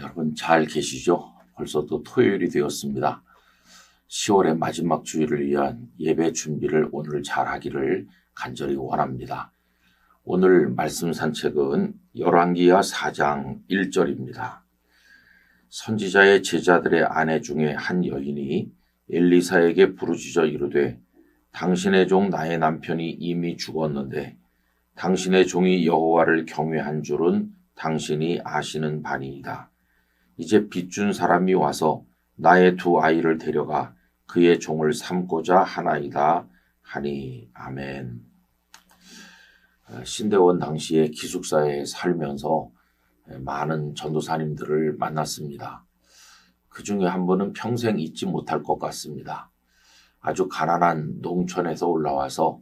여러분 잘 계시죠? 벌써 또 토요일이 되었습니다. 10월의 마지막 주일을 위한 예배 준비를 오늘 잘 하기를 간절히 원합니다. 오늘 말씀 산책은 열왕기하 4장 1절입니다. 선지자의 제자들의 아내 중에 한 여인이 엘리사에게 부르짖어 이르되 당신의 종 나의 남편이 이미 죽었는데 당신의 종이 여호와를 경외한 줄은 당신이 아시는 바니이다. 이제 빚준 사람이 와서 나의 두 아이를 데려가 그의 종을 삼고자 하나이다 하니. 아멘. 신대원 당시에 기숙사에 살면서 많은 전도사님들을 만났습니다. 그 중에 한 분은 평생 잊지 못할 것 같습니다. 아주 가난한 농촌에서 올라와서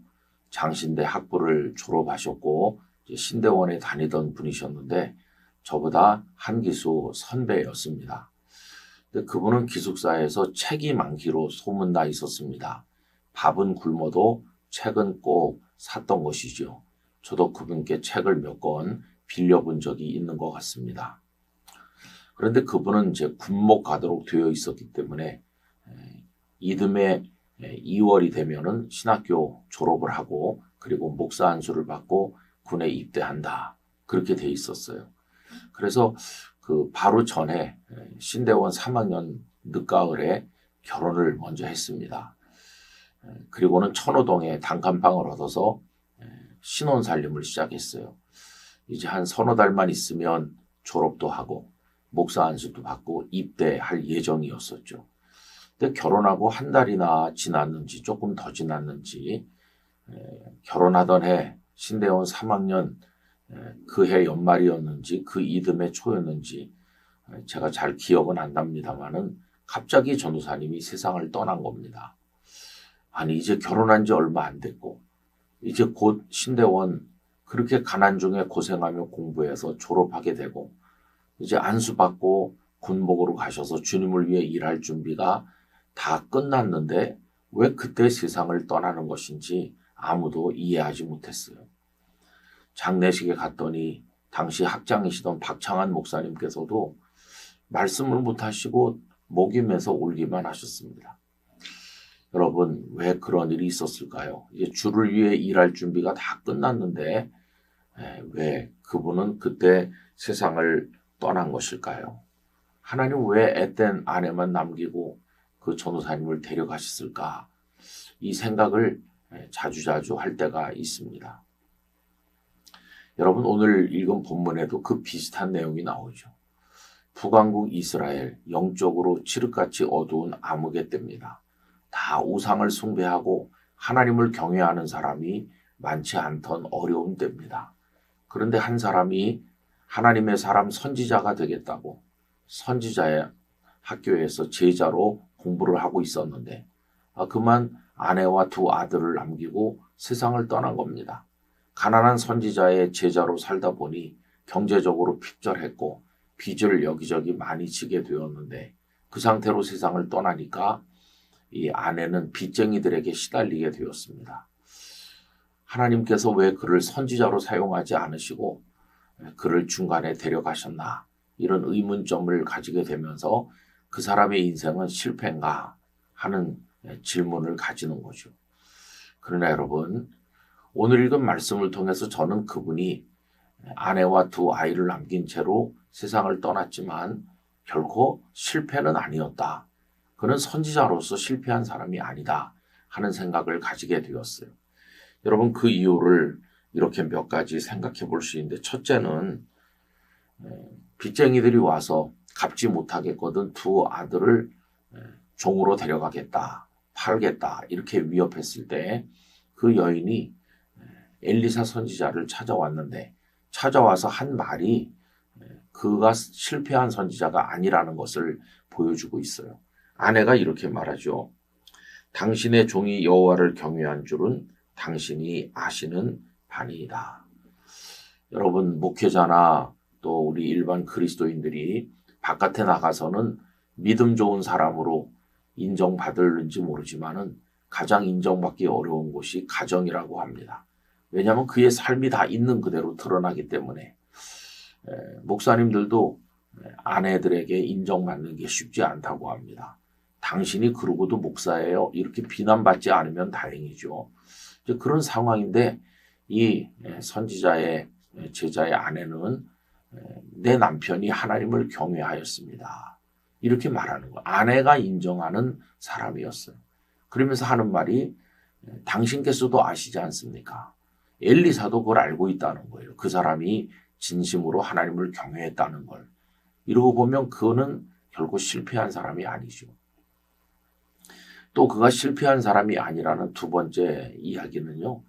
장신대 학부를 졸업하셨고 신대원에 다니던 분이셨는데 저보다 한 기수 선배였습니다. 근데 그분은 기숙사에서 책이 많기로 소문나 있었습니다. 밥은 굶어도 책은 꼭 샀던 것이죠. 저도 그분께 책을 몇 권 빌려본 적이 있는 것 같습니다. 그런데 그분은 이제 군목 가도록 되어 있었기 때문에 이듬해 2월이 되면은 신학교 졸업을 하고 그리고 목사 안수를 받고 군에 입대한다. 그렇게 돼 있었어요. 그래서 그 바로 전에 신대원 3학년 늦가을에 결혼을 먼저 했습니다. 그리고는 천호동에 단칸방을 얻어서 신혼 살림을 시작했어요. 이제 한 서너 달만 있으면 졸업도 하고 목사 안수도 받고 입대할 예정이었었죠. 근데 결혼하고 한 달이나 지났는지 조금 더 지났는지 결혼하던 해 신대원 3학년 그 해 연말이었는지 그 이듬해 초였는지 제가 잘 기억은 안 납니다만은 갑자기 전도사님이 세상을 떠난 겁니다. 아니 이제 결혼한 지 얼마 안 됐고 이제 곧 신대원 그렇게 가난 중에 고생하며 공부해서 졸업하게 되고 이제 안수받고 군복으로 가셔서 주님을 위해 일할 준비가 다 끝났는데 왜 그때 세상을 떠나는 것인지 아무도 이해하지 못했어요. 장례식에 갔더니 당시 학장이시던 박창한 목사님께서도 말씀을 못하시고 목임에서 울기만 하셨습니다. 여러분 왜 그런 일이 있었을까요? 이제 주를 위해 일할 준비가 다 끝났는데 왜 그분은 그때 세상을 떠난 것일까요? 하나님 왜 앳된 아내만 남기고 그 전도사님을 데려가셨을까? 이 생각을 자주자주 할 때가 있습니다. 여러분 오늘 읽은 본문에도 그 비슷한 내용이 나오죠. 북왕국 이스라엘 영적으로 칠흑같이 어두운 암흑의 때입니다. 다 우상을 숭배하고 하나님을 경외하는 사람이 많지 않던 어려운 때입니다. 그런데 한 사람이 하나님의 사람 선지자가 되겠다고 선지자의 학교에서 제자로 공부를 하고 있었는데 그만 아내와 두 아들을 남기고 세상을 떠난 겁니다. 가난한 선지자의 제자로 살다 보니 경제적으로 핍절했고 빚을 여기저기 많이 지게 되었는데 그 상태로 세상을 떠나니까 이 아내는 빚쟁이들에게 시달리게 되었습니다. 하나님께서 왜 그를 선지자로 사용하지 않으시고 그를 중간에 데려가셨나 이런 의문점을 가지게 되면서 그 사람의 인생은 실패인가 하는 질문을 가지는 거죠. 그러나 여러분 오늘 읽은 말씀을 통해서 저는 그분이 아내와 두 아이를 남긴 채로 세상을 떠났지만 결코 실패는 아니었다. 그는 선지자로서 실패한 사람이 아니다 하는 생각을 가지게 되었어요. 여러분 그 이유를 이렇게 몇 가지 생각해 볼 수 있는데 첫째는 빚쟁이들이 와서 갚지 못하겠거든 두 아들을 종으로 데려가겠다, 팔겠다 이렇게 위협했을 때 그 여인이 엘리사 선지자를 찾아왔는데 찾아와서 한 말이 그가 실패한 선지자가 아니라는 것을 보여주고 있어요. 아내가 이렇게 말하죠. 당신의 종이 여호와를 경외한 줄은 당신이 아시는 바니이다. 여러분 목회자나 또 우리 일반 그리스도인들이 바깥에 나가서는 믿음 좋은 사람으로 인정받을는지 모르지만은 가장 인정받기 어려운 곳이 가정이라고 합니다. 왜냐하면 그의 삶이 다 있는 그대로 드러나기 때문에 목사님들도 아내들에게 인정받는 게 쉽지 않다고 합니다. 당신이 그러고도 목사예요? 이렇게 비난받지 않으면 다행이죠. 이제 그런 상황인데 이 선지자의 제자의 아내는 내 남편이 하나님을 경외하였습니다. 이렇게 말하는 거예요. 아내가 인정하는 사람이었어요. 그러면서 하는 말이 당신께서도 아시지 않습니까? 엘리사도 그걸 알고 있다는 거예요. 그 사람이 진심으로 하나님을 경외했다는 걸. 이러고 보면 그는 결코 실패한 사람이 아니죠. 또 그가 실패한 사람이 아니라는 두 번째 이야기는요.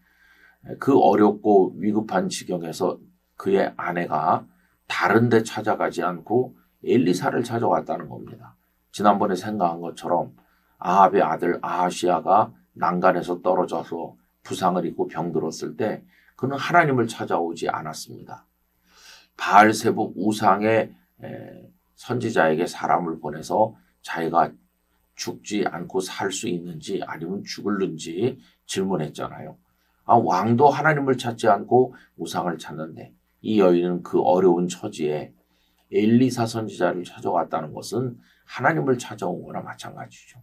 그 어렵고 위급한 지경에서 그의 아내가 다른 데 찾아가지 않고 엘리사를 찾아왔다는 겁니다. 지난번에 생각한 것처럼 아합의 아들 아하시아가 난간에서 떨어져서 부상을 입고 병들었을 때 그는 하나님을 찾아오지 않았습니다. 바알세북 우상의 선지자에게 사람을 보내서 자기가 죽지 않고 살 수 있는지 아니면 죽을는지 질문했잖아요. 왕도 하나님을 찾지 않고 우상을 찾는데 이 여인은 그 어려운 처지에 엘리사 선지자를 찾아왔다는 것은 하나님을 찾아온 거나 마찬가지죠.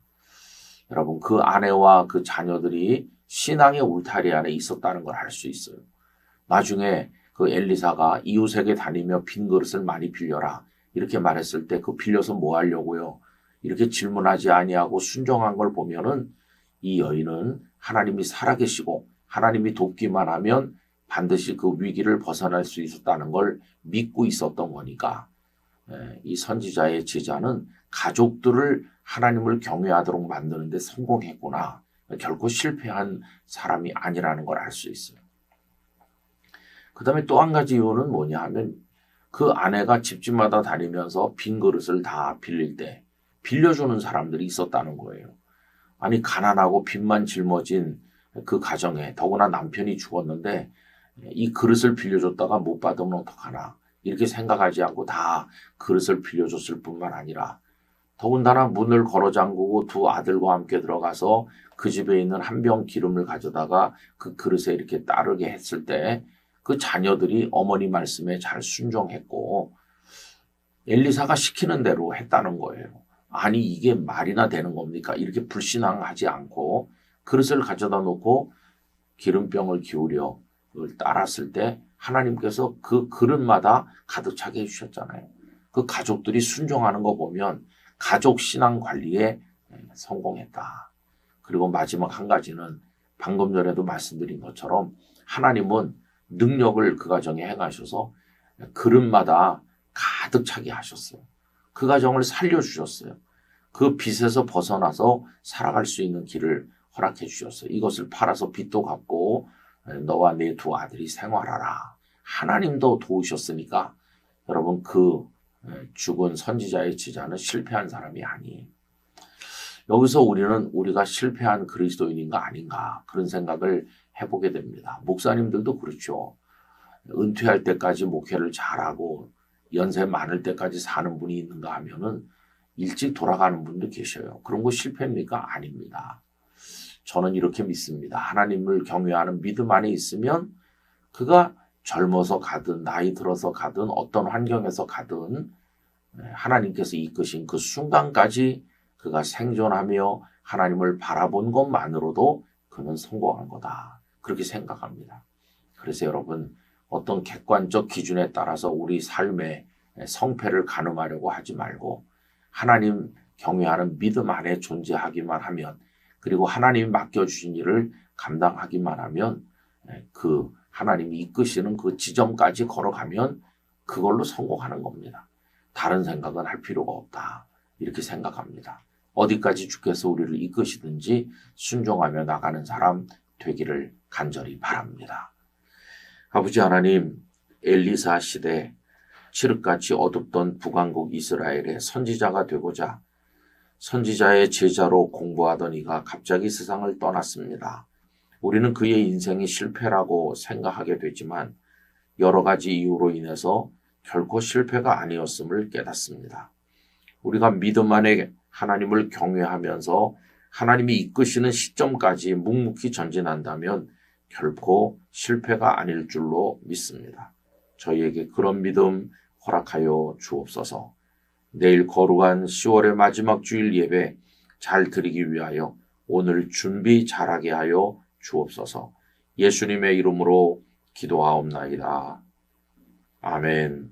여러분 그 아내와 그 자녀들이 신앙의 울타리 안에 있었다는 걸 알 수 있어요. 나중에 그 엘리사가 이웃에게 다니며 빈 그릇을 많이 빌려라 이렇게 말했을 때 그 빌려서 뭐 하려고요? 이렇게 질문하지 아니하고 순종한 걸 보면은 이 여인은 하나님이 살아계시고 하나님이 돕기만 하면 반드시 그 위기를 벗어날 수 있었다는 걸 믿고 있었던 거니까 이 선지자의 제자는 가족들을 하나님을 경외하도록 만드는 데 성공했구나. 결코 실패한 사람이 아니라는 걸 알 수 있어요. 그 다음에 또 한 가지 이유는 뭐냐 하면 그 아내가 집집마다 다니면서 빈 그릇을 다 빌릴 때 빌려주는 사람들이 있었다는 거예요. 아니 가난하고 빚만 짊어진 그 가정에 더구나 남편이 죽었는데 이 그릇을 빌려줬다가 못 받으면 어떡하나 이렇게 생각하지 않고 다 그릇을 빌려줬을 뿐만 아니라 더군다나 문을 걸어 잠그고 두 아들과 함께 들어가서 그 집에 있는 한 병 기름을 가져다가 그 그릇에 이렇게 따르게 했을 때 그 자녀들이 어머니 말씀에 잘 순종했고 엘리사가 시키는 대로 했다는 거예요. 아니 이게 말이나 되는 겁니까? 이렇게 불신앙하지 않고 그릇을 가져다 놓고 기름병을 기울여 그걸 따랐을 때 하나님께서 그 그릇마다 가득 차게 해주셨잖아요. 그 가족들이 순종하는 거 보면 가족 신앙 관리에 성공했다. 그리고 마지막 한 가지는 방금 전에도 말씀드린 것처럼 하나님은 능력을 그 가정에 행하셔서 그릇마다 가득 차게 하셨어요. 그 가정을 살려주셨어요. 그 빚에서 벗어나서 살아갈 수 있는 길을 허락해 주셨어요. 이것을 팔아서 빚도 갚고 너와 네 두 아들이 생활하라. 하나님도 도우셨으니까 여러분 그 죽은 선지자의 제자는 실패한 사람이 아니에요. 여기서 우리는 우리가 실패한 그리스도인인가 아닌가 그런 생각을 해보게 됩니다. 목사님들도 그렇죠. 은퇴할 때까지 목회를 잘하고 연세 많을 때까지 사는 분이 있는가 하면은 일찍 돌아가는 분도 계셔요. 그런 거 실패입니까? 아닙니다. 저는 이렇게 믿습니다. 하나님을 경외하는 믿음 안에 있으면 그가 젊어서 가든 나이 들어서 가든 어떤 환경에서 가든 하나님께서 이끄신 그 순간까지 그가 생존하며 하나님을 바라본 것만으로도 그는 성공한 거다. 그렇게 생각합니다. 그래서 여러분 어떤 객관적 기준에 따라서 우리 삶의 성패를 가늠하려고 하지 말고 하나님 경외하는 믿음 안에 존재하기만 하면 그리고 하나님이 맡겨주신 일을 감당하기만 하면 그 하나님이 이끄시는 그 지점까지 걸어가면 그걸로 성공하는 겁니다. 다른 생각은 할 필요가 없다. 이렇게 생각합니다. 어디까지 주께서 우리를 이끄시든지 순종하며 나가는 사람 되기를 간절히 바랍니다. 아버지 하나님, 엘리사 시대 칠흑같이 어둡던 북왕국 이스라엘의 선지자가 되고자 선지자의 제자로 공부하던 이가 갑자기 세상을 떠났습니다. 우리는 그의 인생이 실패라고 생각하게 되지만 여러 가지 이유로 인해서 결코 실패가 아니었음을 깨닫습니다. 우리가 믿음 안에 하나님을 경외하면서 하나님이 이끄시는 시점까지 묵묵히 전진한다면 결코 실패가 아닐 줄로 믿습니다. 저희에게 그런 믿음 허락하여 주옵소서. 내일 거룩한 10월의 마지막 주일 예배 잘 드리기 위하여 오늘 준비 잘하게 하여 주옵소서. 예수님의 이름으로 기도하옵나이다. 아멘.